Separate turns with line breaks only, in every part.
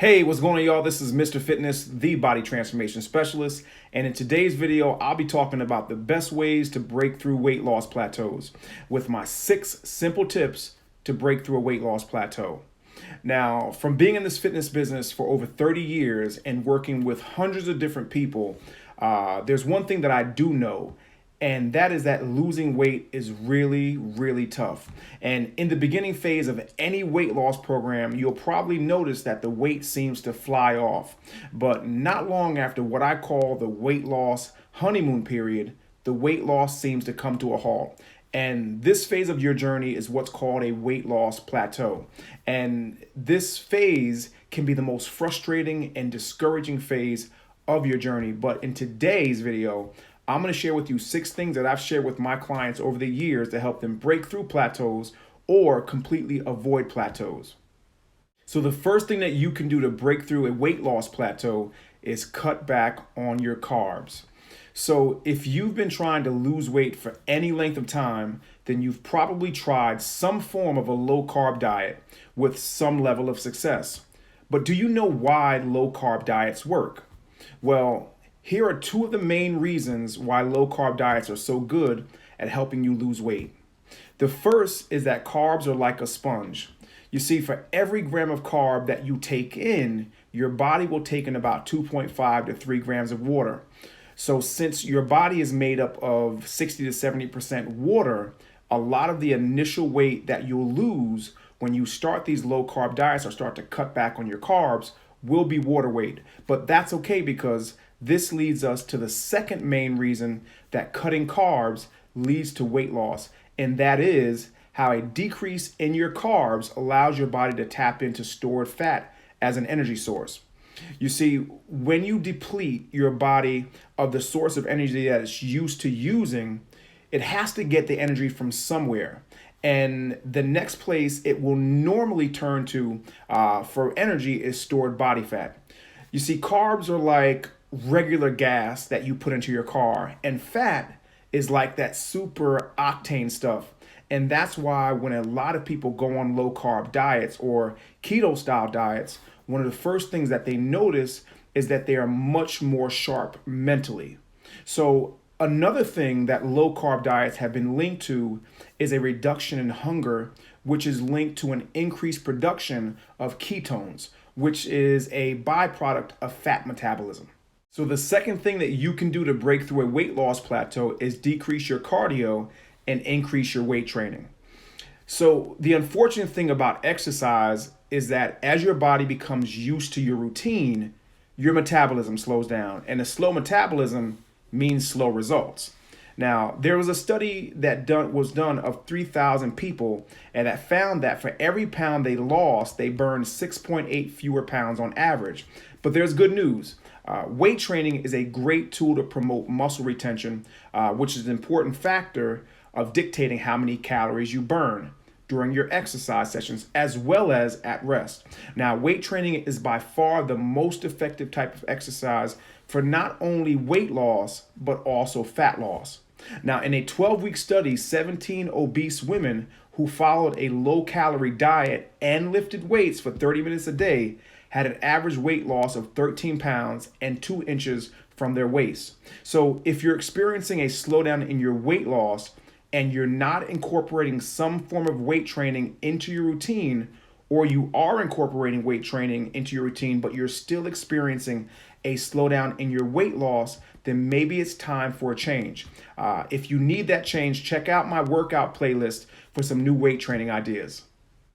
Hey, what's going on, y'all? This is Mr. Fitness, the body transformation specialist. And in today's video, I'll be talking about the best ways to break through weight loss plateaus with my 6 simple tips to break through a weight loss plateau. Now, from being in this fitness business for over 30 years and working with hundreds of different people, there's one thing that I do know, and that is that losing weight is really, really tough. And in the beginning phase of any weight loss program, you'll probably notice that the weight seems to fly off. But not long after what I call the weight loss honeymoon period, the weight loss seems to come to a halt. And this phase of your journey is what's called a weight loss plateau. And this phase can be the most frustrating and discouraging phase of your journey. But in today's video, I'm going to share with you 6 things that I've shared with my clients over the years to help them break through plateaus or completely avoid plateaus. So the first thing that you can do to break through a weight loss plateau is cut back on your carbs. So if you've been trying to lose weight for any length of time, then you've probably tried some form of a low carb diet with some level of success. But do you know why low carb diets work? Well, here are 2 of the main reasons why low carb diets are so good at helping you lose weight. The first is that carbs are like a sponge. You see, for every gram of carb that you take in, your body will take in about 2.5 to 3 grams of water. So since your body is made up of 60 to 70% water, a lot of the initial weight that you'll lose when you start these low carb diets or start to cut back on your carbs will be water weight. But that's okay, because this leads us to the second main reason that cutting carbs leads to weight loss, and that is how a decrease in your carbs allows your body to tap into stored fat as an energy source. You see, when you deplete your body of the source of energy that it's used to using, it has to get the energy from somewhere. And the next place it will normally turn to for energy is stored body fat. You see, carbs are like regular gas that you put into your car, and fat is like that super octane stuff. And that's why when a lot of people go on low carb diets or keto style diets, one of the first things that they notice is that they are much more sharp mentally. So another thing that low carb diets have been linked to is a reduction in hunger, which is linked to an increased production of ketones, which is a byproduct of fat metabolism. So the second thing that you can do to break through a weight loss plateau is decrease your cardio and increase your weight training. So the unfortunate thing about exercise is that as your body becomes used to your routine, your metabolism slows down, and a slow metabolism means slow results. Now, there was a study that was done of 3,000 people, and that found that for every pound they lost, they burned 6.8 fewer pounds on average. But there's good news. Weight training is a great tool to promote muscle retention, which is an important factor of dictating how many calories you burn during your exercise sessions as well as at rest. Now, weight training is by far the most effective type of exercise for not only weight loss, but also fat loss. Now, in a 12-week study, 17 obese women who followed a low-calorie diet and lifted weights for 30 minutes a day had an average weight loss of 13 pounds and 2 inches from their waist. So if you're experiencing a slowdown in your weight loss and you're not incorporating some form of weight training into your routine, or you are incorporating weight training into your routine, but you're still experiencing a slowdown in your weight loss, then maybe it's time for a change. If you need that change, check out my workout playlist for some new weight training ideas.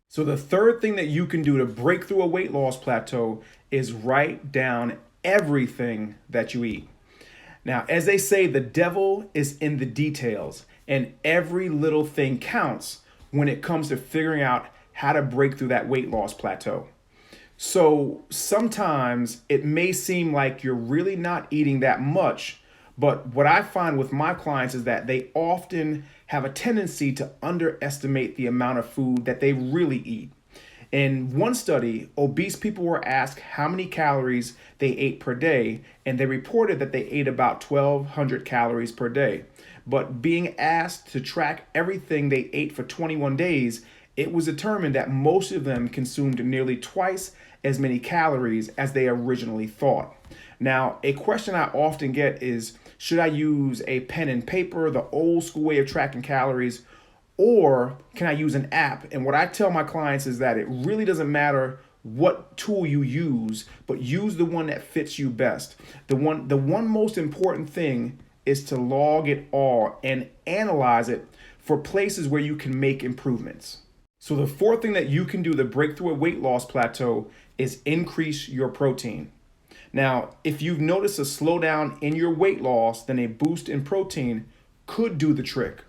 So the third thing that you can do to break through a weight loss plateau is write down everything that you eat. Now, as they say, the devil is in the details, and every little thing counts when it comes to figuring out how to break through that weight loss plateau. So sometimes it may seem like you're really not eating that much, but what I find with my clients is that they often have a tendency to underestimate the amount of food that they really eat. In one study, obese people were asked how many calories they ate per day, and they reported that they ate about 1,200 calories per day. But being asked to track everything they ate for 21 days, it was determined that most of them consumed nearly twice as many calories as they originally thought. Now, a question I often get is, should I use a pen and paper, the old school way of tracking calories, or can I use an app? And what I tell my clients is that it really doesn't matter what tool you use, but use the one that fits you best. The one most important thing is to log it all and analyze it for places where you can make improvements. So the fourth thing that you can do to break through a weight loss plateau is increase your protein. Now, if you've noticed a slowdown in your weight loss, then a boost in protein could do the trick.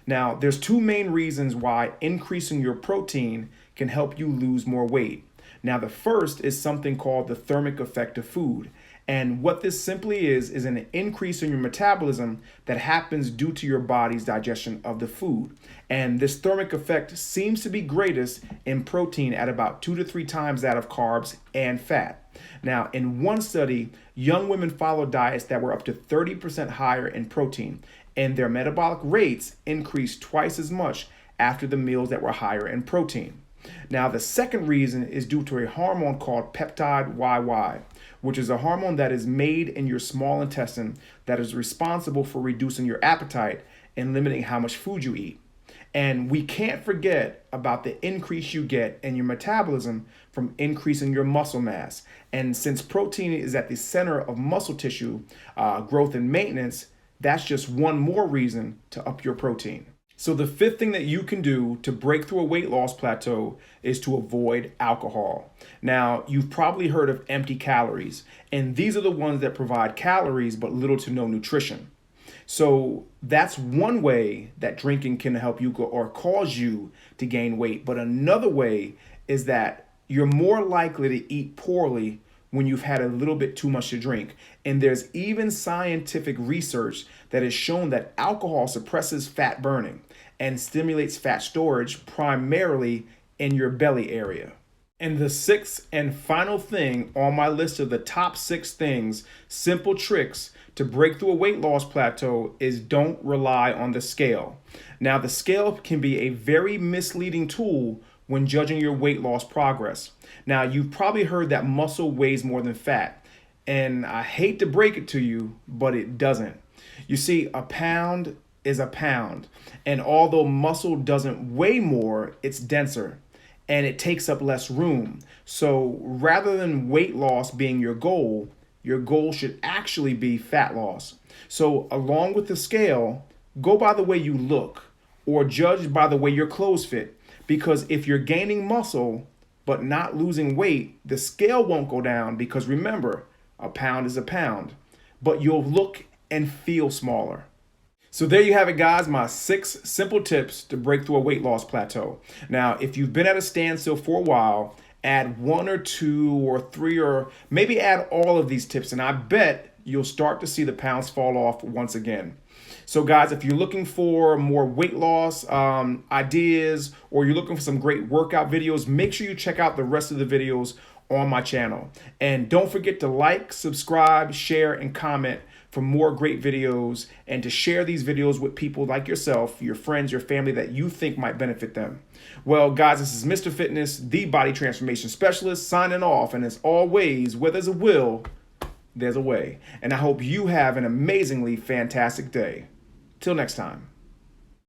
Now, there's two main reasons why increasing your protein can help you lose more weight. Now, the first is something called the thermic effect of food. And what this simply is an increase in your metabolism that happens due to your body's digestion of the food. And this thermic effect seems to be greatest in protein at about 2 to 3 times that of carbs and fat. Now, in one study, young women followed diets that were up to 30% higher in protein, and their metabolic rates increased twice as much after the meals that were higher in protein. Now, the second reason is due to a hormone called peptide YY, which is a hormone that is made in your small intestine that is responsible for reducing your appetite and limiting how much food you eat. And we can't forget about the increase you get in your metabolism from increasing your muscle mass. And since protein is at the center of muscle tissue growth and maintenance, that's just one more reason to up your protein. So the fifth thing that you can do to break through a weight loss plateau is to avoid alcohol. Now, you've probably heard of empty calories, and these are the ones that provide calories but little to no nutrition. So that's one way that drinking can help you or cause you to gain weight. But another way is that you're more likely to eat poorly when you've had a little bit too much to drink. And there's even scientific research that has shown that alcohol suppresses fat burning and stimulates fat storage primarily in your belly area. And the sixth and final thing on my list of the top 6 things, simple tricks to break through a weight loss plateau, is don't rely on the scale. Now, the scale can be a very misleading tool when judging your weight loss progress. Now, you've probably heard that muscle weighs more than fat, and I hate to break it to you, but it doesn't. You see, a pound is a pound, and although muscle doesn't weigh more, it's denser and it takes up less room. So rather than weight loss being your goal should actually be fat loss. So along with the scale, go by the way you look or judge by the way your clothes fit. Because if you're gaining muscle but not losing weight, the scale won't go down, because remember, a pound is a pound, but you'll look and feel smaller. So there you have it, guys, my 6 simple tips to break through a weight loss plateau. Now, if you've been at a standstill for a while, add 1 or 2 or 3, or maybe add all of these tips, and I bet you'll start to see the pounds fall off once again. So guys, if you're looking for more weight loss ideas, or you're looking for some great workout videos, make sure you check out the rest of the videos on my channel. And don't forget to like, subscribe, share, and comment for more great videos, and to share these videos with people like yourself, your friends, your family that you think might benefit them. Well, guys, this is Mr. Fitness, the body transformation specialist, signing off. And as always, where there's a will, there's a way. And I hope you have an amazingly fantastic day. Till next time.